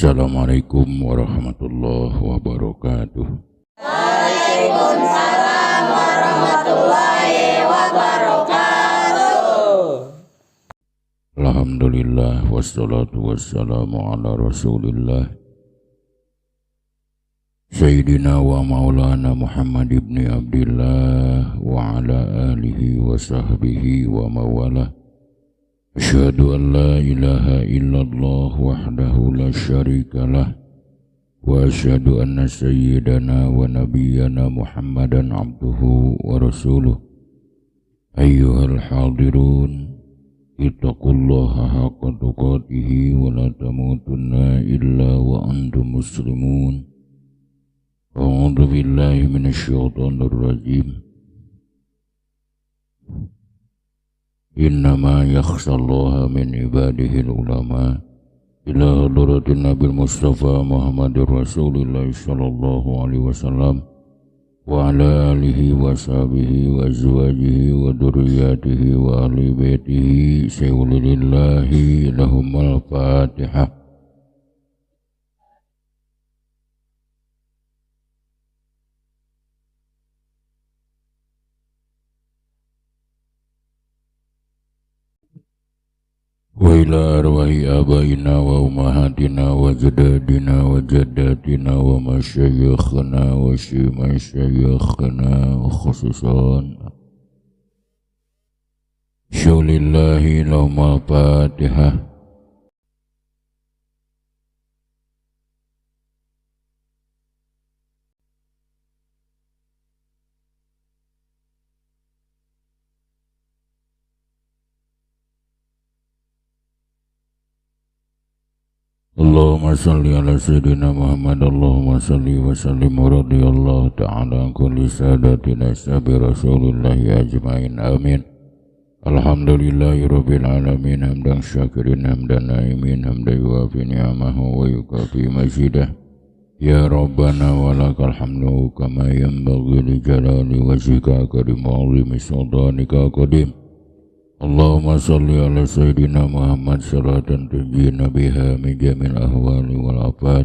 Assalamualaikum warahmatullahi wabarakatuh. Waalaikumsalam warahmatullahi wabarakatuh. Alhamdulillah wassalatu wassalamu ala Rasulillah Sayyidina wa maulana Muhammad ibn Abdillah wa ala alihi wa sahbihi wa mawalah. Asyhadu an la ilaha illallah wahdahu la syarikalah wa asyhadu anna sayyidana wa nabiyyana Muhammadan abduhu wa rasuluh. Ayyuhal hadirun, ittaqullaha haqqa tuqatih wa la tamutunna illa wa antum muslimun. A'udzu billahi minasyaitonir rajim. Innama yakhshallaha min ibadihil ulama. Ila hadratin Nabil Mustafa Muhammadur Rasulullah sallallahu alaihi wasallam wa ala alihi wa sahbihi wa azwajihi wa dzurriyyatihi wa ahli baitihi sayyidilillahi lahumul Fatihah. Wa ila arwahi abaina wa ummahatina wa jadadina wa jaddatina wa masyayikhna wa masyayikhna khususan syaulillahi lahumul Fatihah. Allahumma salli ala sayyidina Muhammad. Allahumma salli wa sallim wa radiyallahu ta'ala an kulli sadatina sabi rasulillahi ajma'in, amin. Alhamdulillahi rabbil alamin, hamdan syakirin hamdan naimin, hamdan yuafi ni'amahu wa yukafi mazidah. Ya Rabbana walakal hamdu kama yanbaghi li jalali wajhika karim azimi sultanika qadim. Allahumma salli ala sayyidina Muhammad salatan tunjina biha min jamil ahwali wal afat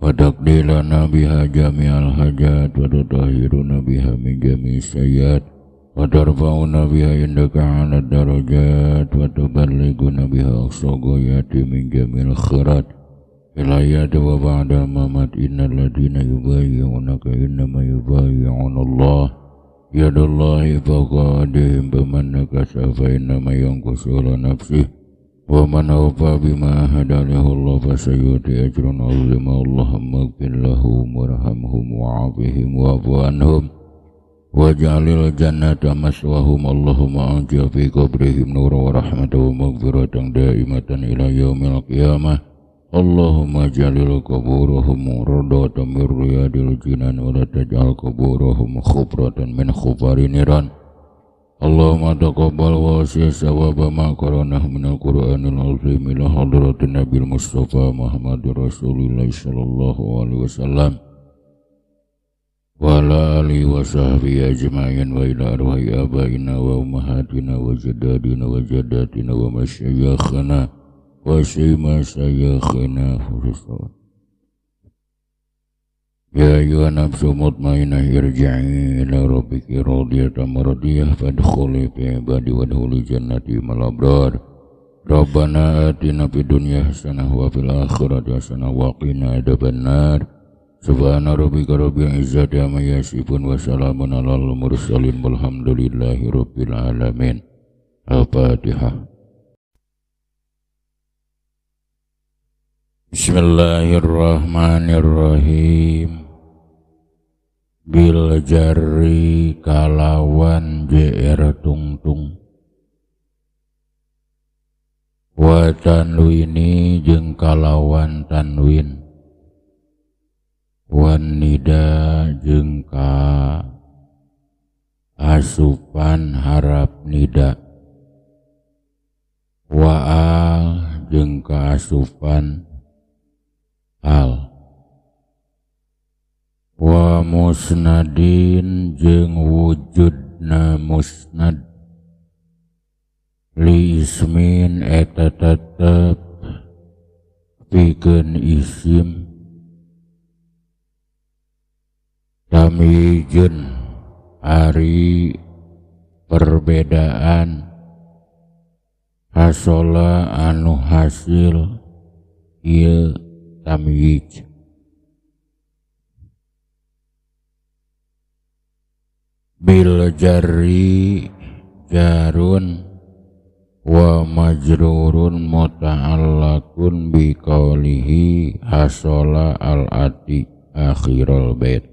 wa taqdilana biha jami'al hajat wa tutahhiruna biha min jami'is sayyiat wa tarfa'una biha indaka 'ala darajat wa tuballighuna biha aqsa ghayati min jamil khairat ilayat wa ba'da mamat innal ladina yubayyi'unaka innama yubayyi'una Allah yadallahi faqadihim biman nakasa fa innama yanqusu ala nafsih wa man awfa bima hadanahu Allah fasayuti ajrun azima. Allahumma ighfir lahum warhamhum wa'afihim wa'fu anhum waj'alil jannata maswahum. Allahumma anjil fi qabrihim nura wa rahmatan wa maghfiratan daimatan ila yaumil qiyamah. Allahumma jalil kuburahum radatan min riyadil jinan wa la taj'al kuburahum khufratan min khufari niran. Allahumma taqabbal wa wasi' sawaba ma qaranah min al-Qur'anil azim ila hadratin Nabil Mustafa Muhammadur Rasulullah sallallahu alaihi wasallam wa ala alihi wa sahbihi ajma'in wa ila arwahi abaina wa ummahatina wa jaddadina wa jaddatina wa masyayikhna wa masyayikhna khususan. Ya ayyuhan nafsu mutmainnah irji'i ila rabbiki radiyatan mardiyah fadkhuli fi ibadi wadkhuli jannati mal abrar. Rabbana atina fid dunya hasanah wa fil akhirati hasanah wa qina adzabannar. Subhana rabbika rabbil izzati amma yasifun wa salamun alal mursalin walhamdulillahi rabbil alamin. Al-Fatihah. Bismillahirrahmanirrahim. Bil jarri kalawan jr tungtung wa tanwini jeung kalawan tanwin wan nida jeung ka asupan harap nida wa al jeung ka asupan al wa musnadin jeung wujudna musnad li ismin eta tetep pikeun isim tamyizun ari perbedaan hasola anu hasil ieu tamyiz bil jarri jarun wa majrurun muta'allaqun bi qawlihi hasola al ati akhirul bait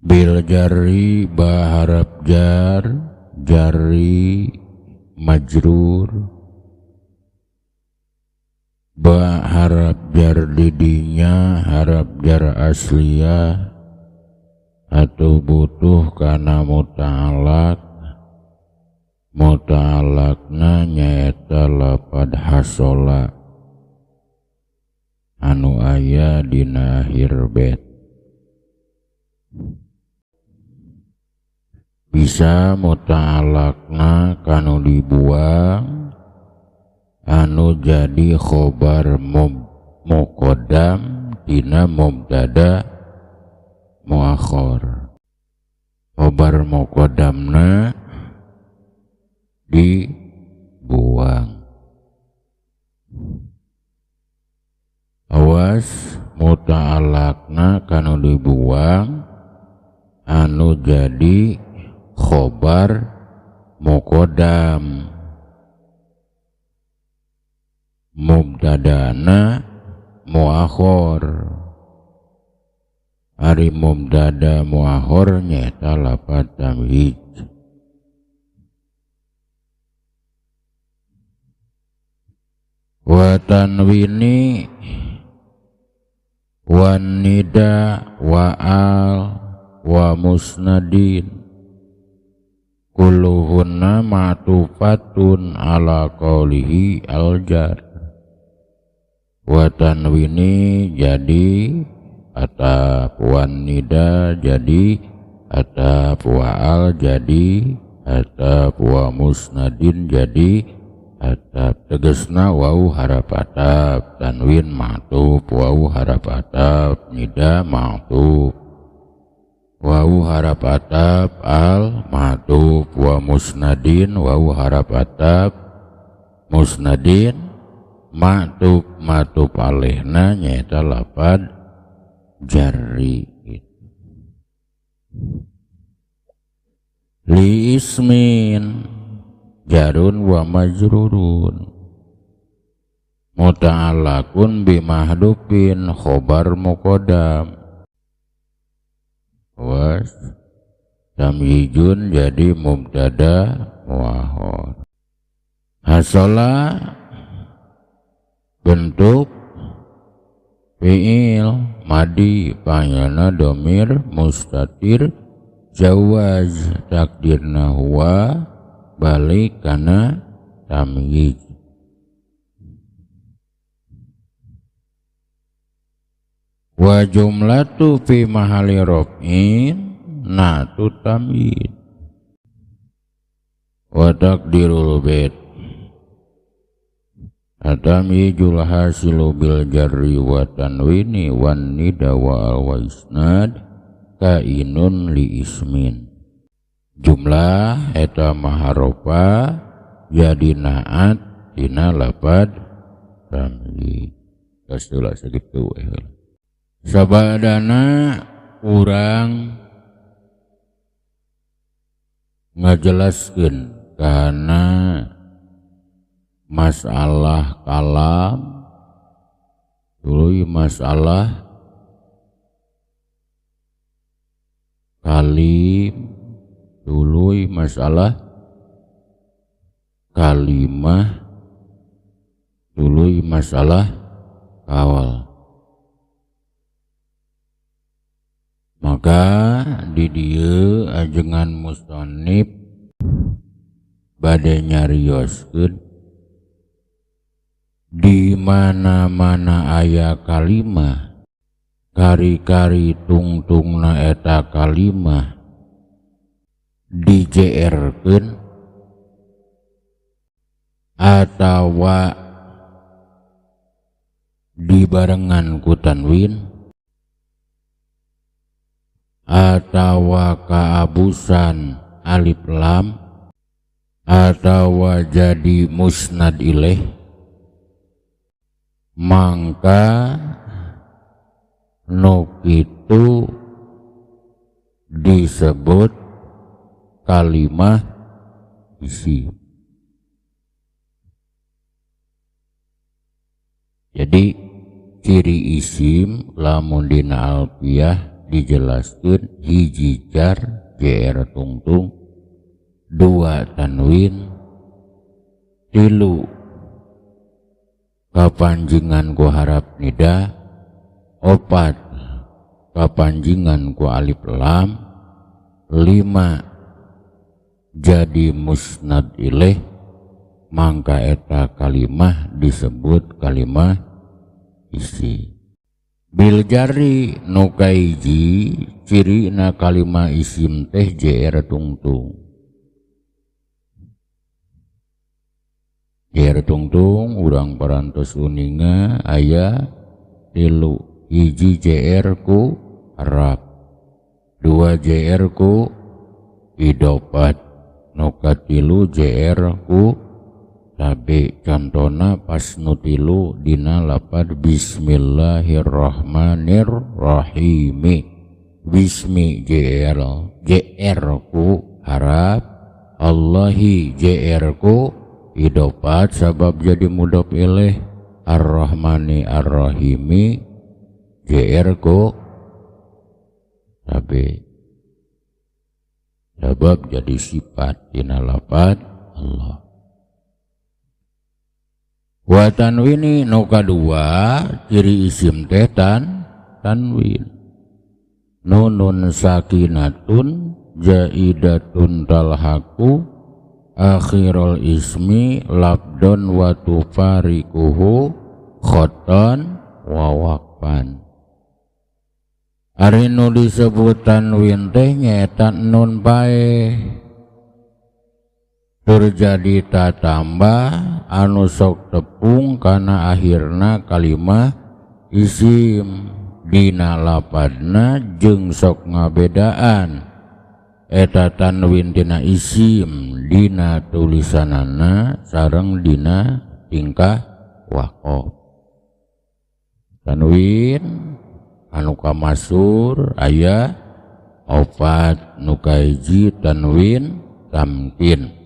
bil jarri baharap jar jarri majrur ba harap jar didinya harap jar asliyah atau butuh kana muta'allaqna nyaeta lapad hasola anu aya dina akhir bait bisa muta'allaqna kanu dibuang anu jadi khobar muqaddam dina mubtada muakhir khobar muqaddamna dibuang awas muta'allaqna kanu dibuang anu jadi khobar muqaddam mubtadana muakhir ari mubtada muakhir nyaeta lafaz tamyiz wa tanwini wan nida wa al wa musnadin kulluhunna ma'tufatun ala qawlihi al-jar wa tanwini jadi atap wan nida jadi atap wa al jadi atap wa musnadin jadi atap tegesna wau harap atap tanwin ma'tuf wau harap atap nida ma'tuf wau harap atap al ma'tuf wa musnadin wau harap atap musnadin ma'tuf alaihna nyaeta lafaz jarri li ismin jarun wa majrurun muta'allaqun bi mahdufin khobar muqaddam was tamyizun jadi mubtada muakhir hasola bentuk fi'il madi panggilna domir mustatir jawaz takdirna huwa balik kana tamyiz wa jumlatu fi mahali raf'in natu tamyiz wa takdirul bait atamyizul hasilu bil jarri wa tanwini wan nida wa al wa isnad kainun li ismin jumlah eta maharofa jadi naat dina lapad tamyiz kastulah segitu sabadana urang ngajelaskeun kana masalah kalam tuluy masalah kalim tuluy masalah kalimah tuluy masalah kawal maka di dieu ajengan musannif bade nyarioskeun di mana-mana aya kalimah kari-kari tungtungna eta kalimah dijerkeun atawa dibarengan ku tanwin atawa kaabusan alif lam atawa jadi musnad ilaih, mangka nuk itu disebut kalimah isim. Jadi ciri isim lamun dina alfiyah dijelaskeun hiji jar jr tungtung, dua tanwin, tilu kapanjingan ku harap nida, opat kapanjingan ku alif lam, lima jadi musnad ilaih, mangka eta kalimah disebut kalimah isi. Bil jari nukaiji ciri na kalimah isim teh jr tungtung. Jr tungtung urang parantos uninga aya tilu, hiji jr ku harap, dua jr ku idopat, nukatilu jr ku tabe. Contona pas nutilu dina lapad bismillahirrahmanirrahim. Bismi jr ku harap, Allahi jr ku idopat sabab jadi mudhof ilaih, ar-rahmani ar-rahimi jr ku tabe sabab jadi sifat dina lapad Allah. Wa tanwini nu kadua ciri isim teh tanwin. Nunun sakinatun jaidatun talhaku akhirul ismi labdon wa tufarikuhu khoton wa waqfan. Ari nu disebut tanwin teh nyaeta nun bae terjadi tatambah anu sok tepung kana akhirna kalimah isim dina lapadna jeung sok ngabedaan eta tanwin dina isim dina tulisanana sareng dina tingkah waqaf. Tanwin anu kamasur aya opat, nu kahiji tanwin tamkin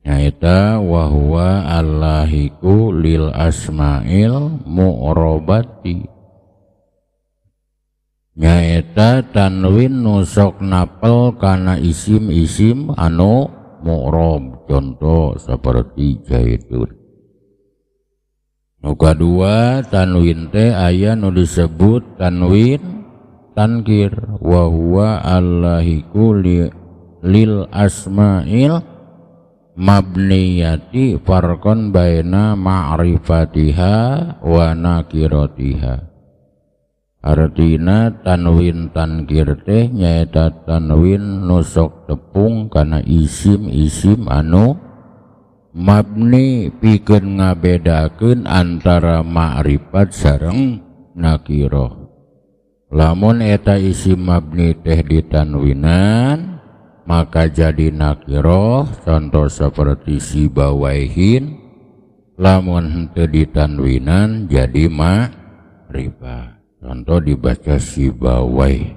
nyaeta wa huwa allahiku lil asmail mu'robati, nyaeta tanwin nusok napel kana isim-isim anu mu'rob, contoh seperti zaitun. Nu kadua tanwin teh aya nu disebut tanwin tankir, wa huwa allahiku lil asmail mabniyati farqan baina ma'rifatiha wa nakiratiha. Artina tanwin tankir teh nyaeta tanwin nusok tepung kana isim-isim anu mabni pikeun ngabedakeun antara ma'rifat sareng nakirah. Lamun eta isim mabni teh ditanwinan maka jadi nakirah, contoh seperti sibawaihin. Lamun henteu ditanwinan jadi ma'rifah, contoh dibaca sibawai.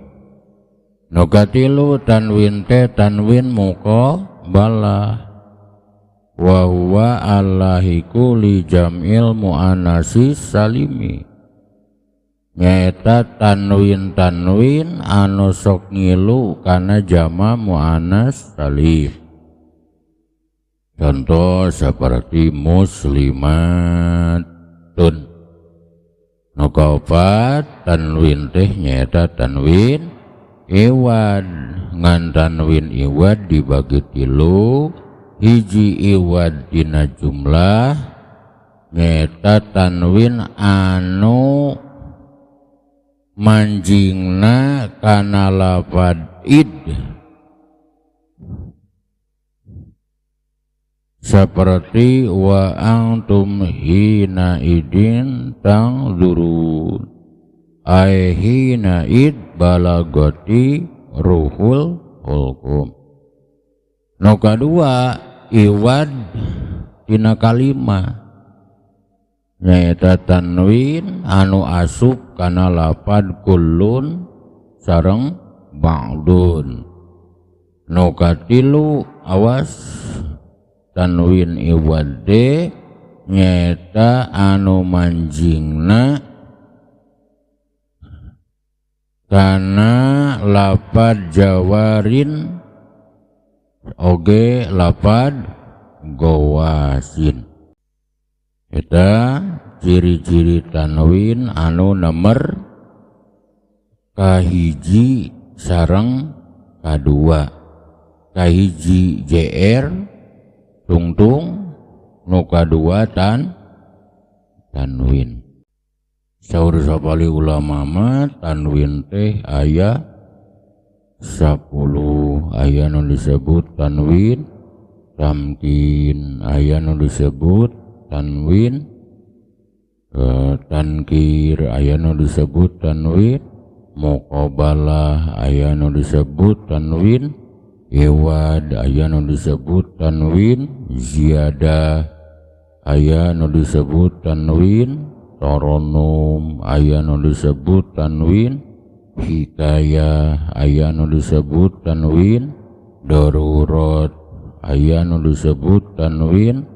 Nu katilu tanwin teh tanwin muqabalah, wa huwa allahiku li jam'il muannatsis salimi, nyaeta tanwin anu sok ngilu kana jama muannas salim, contoh seperti muslimatun. Nu kaopat tanwin teh nyaeta tanwin iwad, ngan tanwin iwad dibagi tilu, hiji iwad dina jumlah nyaeta tanwin anu manjingna kana lafad id, seperti wa antum hina idin tangzurun ay hina id balagoti ruhul hulkum. Nu kadua iwad tina kalimah nyaeta tanwin anu asup kana lapad kullun sareng ba'dun. Nu katilu awas tanwin iwade nyata anu manjingna karena lapad jawarin oge lapad gowasin. Eta ciri-ciri tanwin anu nomor kahiji sareng kadua. Kahiji JR tungtung, nu kadua tanwin. Saur sapali ulama mah tanwin teh aya 10. Aya nu disebut tanwin tamkin, aya nu disebut tanwin tankir, aya nu disebut tanwin muqabalah, aya nu disebut tanwin iwad, aya nu disebut tanwin ziyadah, aya nu disebut tanwin taronum, aya nu disebut tanwin hikayah, aya nu disebut tanwin darurat, aya nu disebut tanwin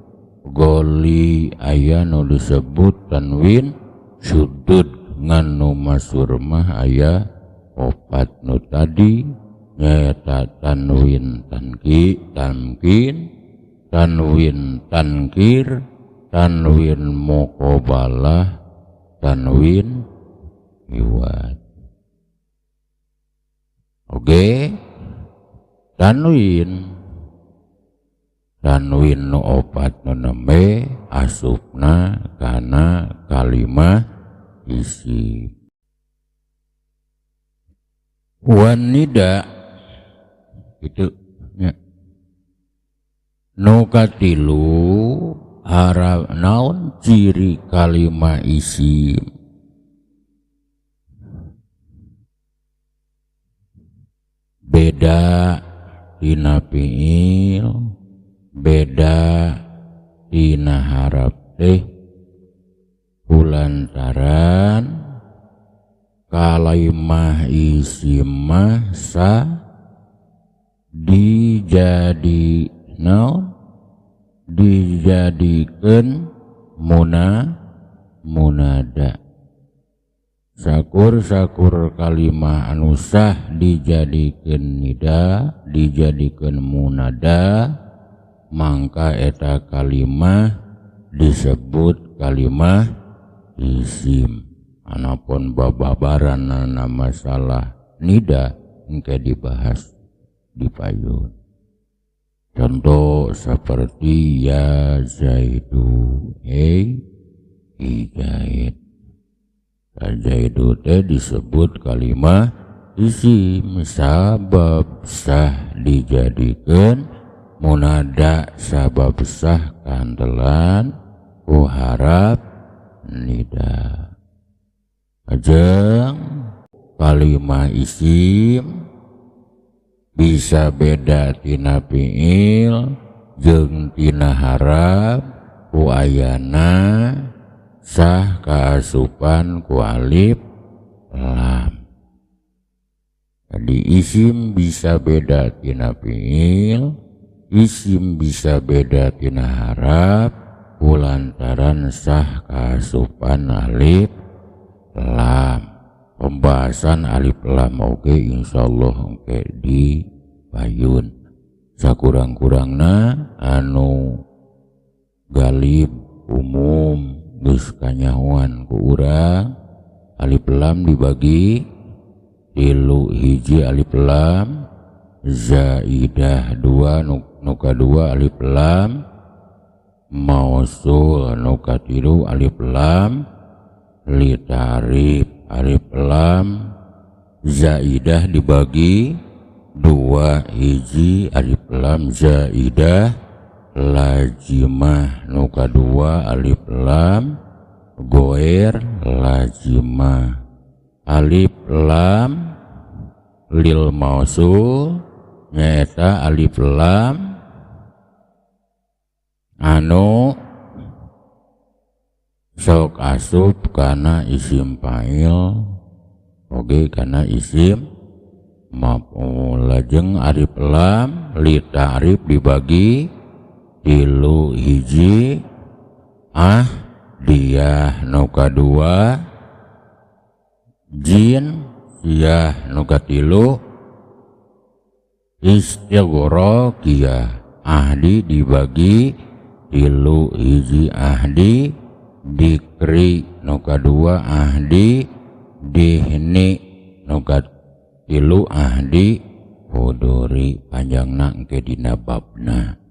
goli, aya nu disebut tanwin sudud. Ngan nu masur mah aya 4 nu tadi nyaeta tanwin tamkin, tanwin tankir, tanwin muqabalah, tanwin iwad. Oke, tanwin nu 4 nu nembe asupna kana kalimah isim. Wan nida itu ya. Nu katilu harap naon ciri kalimah isim. Beda tina fiil, beda tina harap teh kulantaran kalimah isim mah sa dijadikeun munada. Sakur kalimah anu sah dijadikeun nida, dijadikeun munada, mangka eta kalimah disebut kalimah isim. Anapun bababaran masalah nida engke dibahas di payun. Contoh seperti ya zaidu ijaid. Zaidu teh disebut kalimah isim sabab sah dijadikeun munada, sabab sah kantelan ku harap nida. Ajeng kalimah isim bisa beda tina fiil jeung tina harap ku ayana sah kaasupan ku alif lam. Jadi isim bisa beda tina fiil, isim bisa beda tina harap kulantaran sah kaasupan alif lam. Pembahasan alif lam oke insyaallah oke di payun. Sakurang-kurangna anu galib umum geus kanyahoan ku urang, alif lam dibagi tilu. Hiji alif lam zaidah, 2 nu kadua alif lam mausul, nu katilu alif lam litarif. Alif lam zaidah dibagi 2, hiji alif lam zaidah lazimah. Nu kadua alif lam goer lazimah. Alif lam lil mausul nyaeta alif lam anu sok asup kana isim fa'il oge kana isim maf'ul. Lajeng alif lam li ta'rif dibagi tilu, hiji dia nu kadua jin siyah nu katilu istighraqiyah. Ahdi dibagi tilu, hiji ahdi dikri nu kadua ahdi dihni nu katilu ahdi huduri. Panjangna engke dina babna.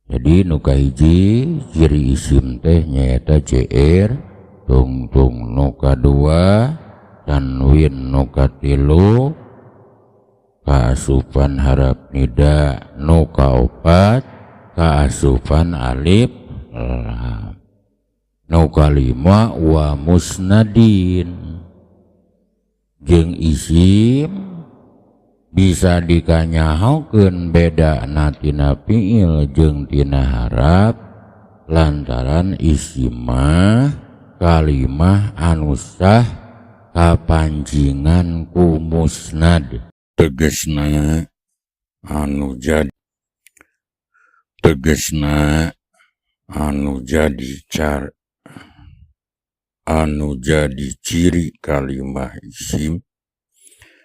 Jadi nu kahiji ciri isim teh nyaeta CR tungtung. Nu kadua tanwin. Nu katilu kaasupan harap nida. Nu kaopat kaasupan alif lam. Nu kalima wa musnadin. Jeung isim bisa dikanyahokeun beda tina fiil jeung tina harap lantaran isim mah kalimah anu sah kapancingan ku musnad. Tegesna anu jadi ciri kalimah isim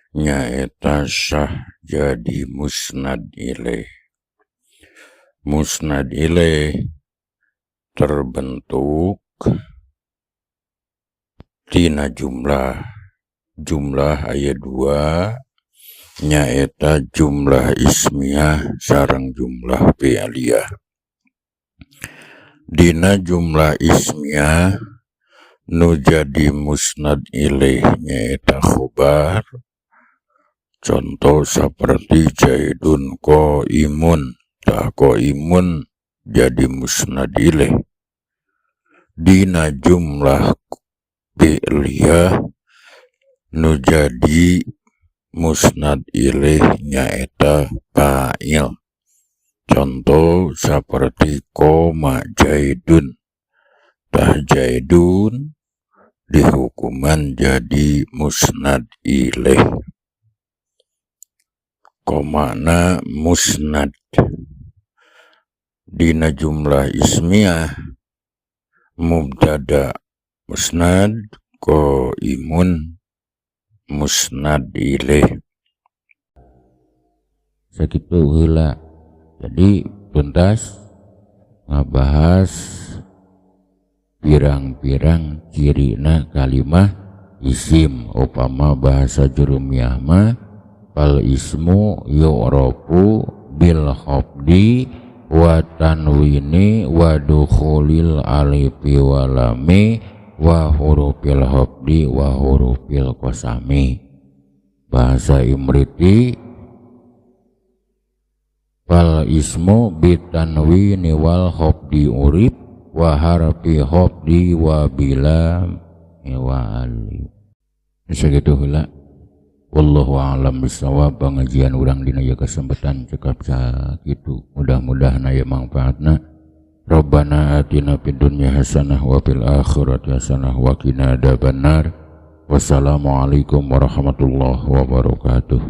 nyaeta sah jadi musnad ilaih. Musnad ilaih terbentuk tina jumlah aya dua nyaeta jumlah ismiyah sareng jumlah fi'liyah. Dina jumlah ismiyah nu jadi musnad ilaih nyaeta khobar. Contoh seperti Zaidun qaimun. Tah qaimun jadi musnad ilaih. Dina jumlah fi'liyah nu jadi musnad ilaih nyaeta fa'il. Contoh seperti qoma Zaidun. Tah Zaidun dihukuman jadi musnad ilaih. Komana musnad. Dina jumlah ismiyah mubtada musnad qaimun musnad ilaih. Sakitu heula. Jadi tuntas ngabahas pirang-pirang cirina kalimah isim. Upama bahasa jurumiyah mah fal ismu yu'rafu bil khafdi wa tanwini wa dukhulil alifi wa lami wa hurufil khafdi wa hurufil qasami. Bahasa Imriti fal ismu bitanwini wal khafdi urib wa harfi khafdi wa bilam wa alif. Sakitu heula. Wallahu a'lam bishawab. Pengajian urang dina ieu kesempatan cekap sakitu. Mudah-mudahan aya manfaatna. Rabbana atina fid dunya hasanah wa fil akhirati hasanah wa qina adzabannar. Wassalamualaikum warahmatullahi wabarakatuh.